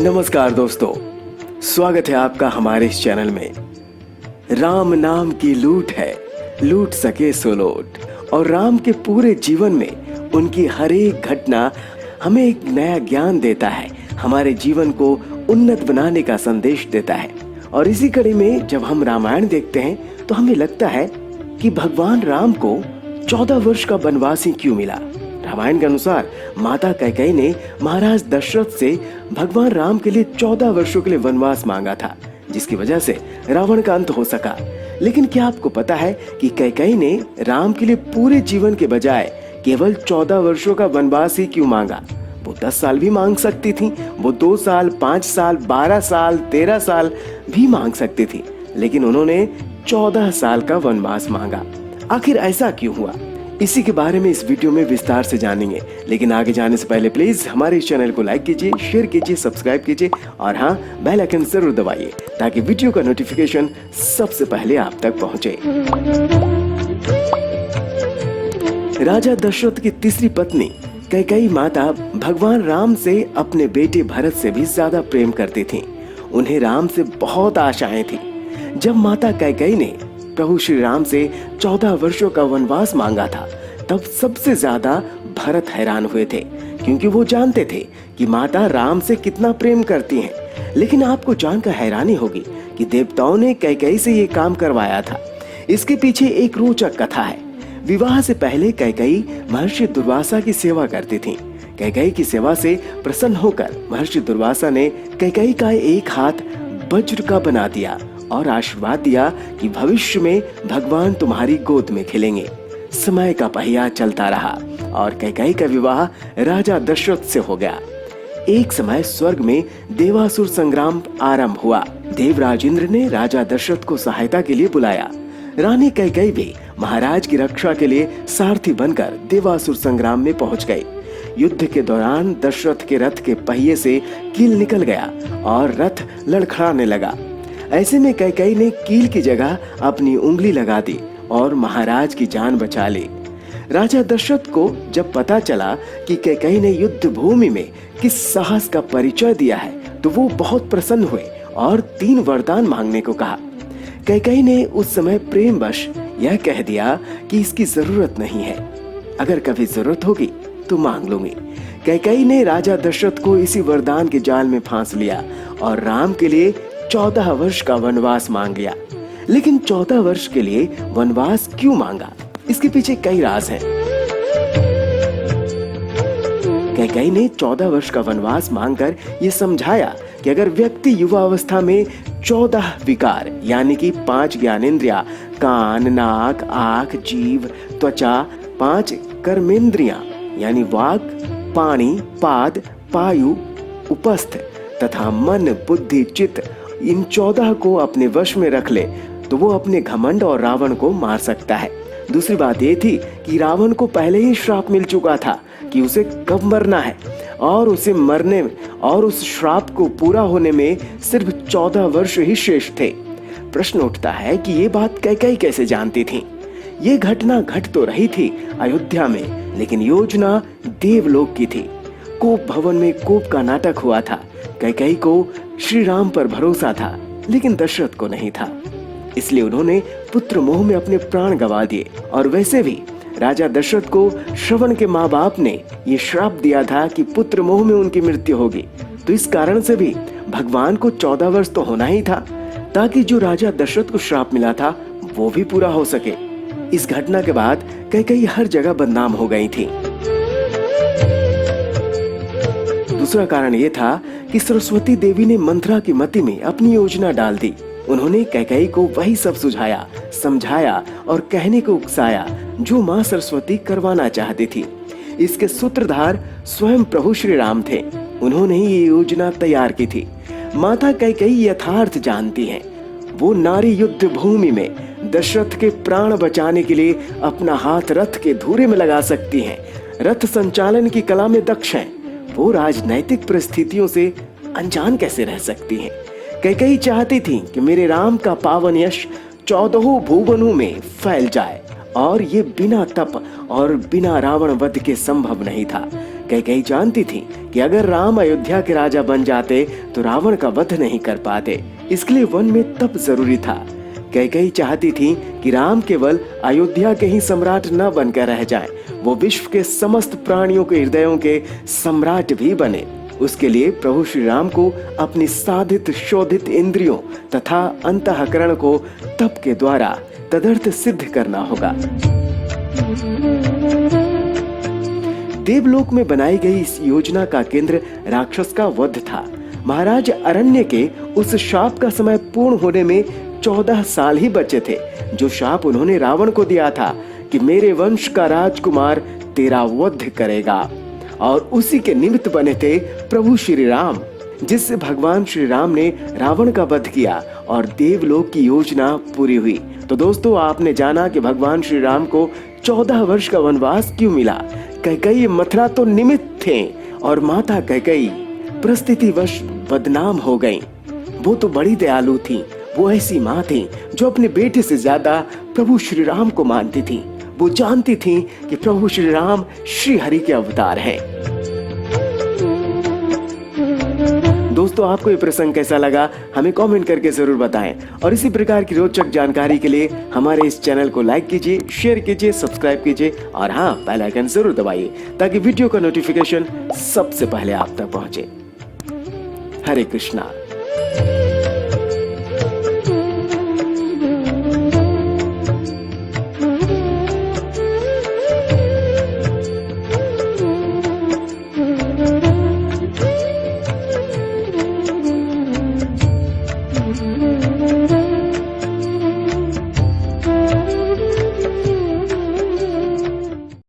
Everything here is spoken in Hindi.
नमस्कार दोस्तों, स्वागत है आपका हमारे इस चैनल में। राम नाम की लूट है, लूट सके सो लूट। और राम के पूरे जीवन में उनकी हर एक घटना हमें एक नया ज्ञान देता है, हमारे जीवन को उन्नत बनाने का संदेश देता है। और इसी कड़ी में जब हम रामायण देखते हैं तो हमें लगता है कि भगवान राम को 14 वर्ष का वनवास ही क्यों मिला। रामायण के अनुसार माता कैकेयी ने महाराज दशरथ से भगवान राम के लिए 14 वर्षों के लिए वनवास मांगा था, जिसकी वजह से रावण का अंत हो सका। लेकिन क्या आपको पता है कि कैकेयी ने राम के लिए पूरे जीवन के बजाय केवल 14 वर्षों का वनवास ही क्यों मांगा? वो 10 साल भी मांग सकती थी, वो 2 साल, 5 साल, 12 साल, 13 साल भी मांग सकती थी, लेकिन उन्होंने 14 साल का वनवास मांगा। आखिर ऐसा क्यों हुआ? इसी के बारे में इस वीडियो में विस्तार से जानेंगे। लेकिन आगे जाने से पहले प्लीज हमारे इस चैनल को लाइक कीजिए, शेयर कीजिए, सब्सक्राइब कीजिए और हाँ, बेल आइकन जरूर दबाइए ताकि वीडियो का नोटिफिकेशन सबसे पहले आप तक पहुंचे। राजा दशरथ की तीसरी पत्नी कैकेयी माता भगवान राम से अपने बेटे भरत से भी ज्यादा प्रेम करती थीं। उन्हें राम से बहुत आशाएं थी। जब माता कैकेयी ने प्रभु श्री राम से 14 वर्षों का वनवास मांगा था, तब सबसे ज्यादा भरत हैरान हुए थे, क्योंकि वो जानते थे कि माता राम से कितना प्रेम करती हैं। लेकिन आपको जानकर हैरानी होगी कि देवताओं ने कैकेयी से ये काम करवाया था। इसके पीछे एक रोचक कथा है। विवाह से पहले कैकेयी महर्षि दुर्वासा की सेवा करती थी। कैकेयी की सेवा से प्रसन्न होकर महर्षि दुर्वासा ने कैकेयी का एक हाथ वज्र का बना दिया और आशीर्वाद दिया कि भविष्य में भगवान तुम्हारी गोद में खेलेंगे। समय का पहिया चलता रहा और कैकेयी का विवाह राजा दशरथ से हो गया। एक समय स्वर्ग में देवासुर संग्राम आरंभ हुआ। देवराज इंद्र ने राजा दशरथ को सहायता के लिए बुलाया। रानी कैकेयी भी महाराज की रक्षा के लिए सारथी बनकर देवासुर संग्राम में पहुंच गई। युद्ध के दौरान दशरथ के रथ के पहिए से कील निकल गया और रथ लड़खड़ाने लगा। ऐसे में कैकेयी ने कील की जगह अपनी उंगली लगा दी और महाराज की जान बचा ली। राजा दशरथ को जब पता चला कि कैकेयी ने युद्ध भूमि में किस साहस का परिचय दिया है, तो वो बहुत प्रसन्न हुए और 3 वरदान मांगने को कहा। कैकेयी ने उस समय प्रेमवश यह कह दिया कि इसकी जरूरत नहीं है, अगर कभी जरूरत होगी तो मांग लूंगी। कैकेयी ने राजा दशरथ को इसी वरदान के जाल में फांस लिया और राम के लिए 14 वर्ष का वनवास मांग लिया। लेकिन 14 वर्ष के लिए वनवास क्यों मांगा? इसके पीछे कई राज हैं। कैकेयी ने 14 वर्ष का वनवास मांगकर ये समझाया कि अगर व्यक्ति युवा अवस्था में 14 विकार यानी कि 5 ज्ञानेंद्रिया, कान, नाक, आंख, जीभ, त्वचा, 5 कर्मेंद्रियां यानी वाक, पाणी, पाद, पायु, उपस्थ तथा मन, बुद्धि, चित्त, इन 14 को अपने वश में रख ले तो वो अपने घमंड और रावण को मार सकता है। दूसरी बात ये थी कि रावण को पहले ही श्राप मिल चुका था कि उसे कब मरना है और उसे मरने और उस श्राप को पूरा होने में सिर्फ 14 वर्ष ही शेष थे। प्रश्न उठता है कि ये बात कैकेयी कैसे जानती थी? ये घटना घट तो रही थी अयोध्या में, लेकिन योजना देवलोक की थी। कोप भवन में कोप का नाटक हुआ था। कैकेयी को श्री राम पर भरोसा था, लेकिन दशरथ को नहीं था। इसलिए उन्होंने पुत्र मोह में अपने प्राण गंवा दिए। और वैसे भी राजा दशरथ को श्रवण के माँ बाप ने ये श्राप दिया था कि पुत्र मोह में उनकी मृत्यु होगी। तो इस कारण से भी भगवान को 14 वर्ष तो होना ही था, ताकि जो राजा दशरथ को श्राप मिला था वो भी पूरा हो सके। इस घटना के बाद कैकेयी हर जगह बदनाम हो गई थी। दूसरा कारण ये था कि सरस्वती देवी ने मंथरा की मति में अपनी योजना डाल दी। उन्होंने कैकेयी को वही सब सुझाया, समझाया और कहने को उकसाया जो माँ सरस्वती करवाना चाहती थी। इसके सूत्रधार स्वयं प्रभु श्री राम थे। उन्होंने ही ये योजना तैयार की थी। माता कैकेयी यथार्थ जानती हैं। वो नारी युद्ध भूमि में दशरथ के प्राण बचाने के लिए अपना हाथ रथ के धुरे में लगा सकती हैं। रथ संचालन की कला में दक्ष हैं। वो राजनैतिक परिस्थितियों से अनजान कैसे रह सकती हैं? कैकेयी चाहती थी कि मेरे राम का पावन यश 14 भुवनों में फैल जाए, और ये बिना तप और बिना रावण वध के संभव नहीं था। कैकेयी जानती थी कि अगर राम अयोध्या के राजा बन जाते तो रावण का वध नहीं कर पाते, इसके लिए वन में तप जरूरी था। कैकेयी चाहती थी कि राम केवल अयोध्या के ही सम्राट न बनकर रह जाएं, वो विश्व के समस्त प्राणियों के हृदयों के सम्राट भी बने। उसके लिए प्रभु श्री राम को अपनी साधित शोधित इंद्रियों तथा अंतःकरण को तप के द्वारा तदर्थ सिद्ध करना होगा। देवलोक में बनाई गई इस योजना का केंद्र राक्षस का वध था। महाराज अरण्य के उस शाप का समय पूर्ण होने में 14 साल ही बचे थे, जो शाप उन्होंने रावण को दिया था कि मेरे वंश का राजकुमार तेरा वध करेगा, और उसी के निमित्त बने थे प्रभु श्री राम, जिससे भगवान श्री राम ने रावण का वध किया और देवलोक की योजना पूरी हुई। तो दोस्तों, आपने जाना कि भगवान श्री राम को 14 वर्ष का वनवास क्यों मिला। कैकेयी मथुरा तो निमित्त थे और माता कैकेयी परिस्थितिवश बदनाम हो गईं। वो तो बड़ी दयालु थी, वो ऐसी माँ थी जो अपने बेटे से ज्यादा प्रभु श्री राम को मानती थी। वो जानती थी कि प्रभु श्री राम श्री हरि के अवतार हैं। दोस्तों, आपको ये प्रसंग कैसा लगा हमें कमेंट करके जरूर बताएं, और इसी प्रकार की रोचक जानकारी के लिए हमारे इस चैनल को लाइक कीजिए, शेयर कीजिए, सब्सक्राइब कीजिए और हाँ, बेल आइकन जरूर दबाइए ताकि वीडियो का नोटिफिकेशन सबसे पहले आप तक पहुंचे। हरे कृष्णा।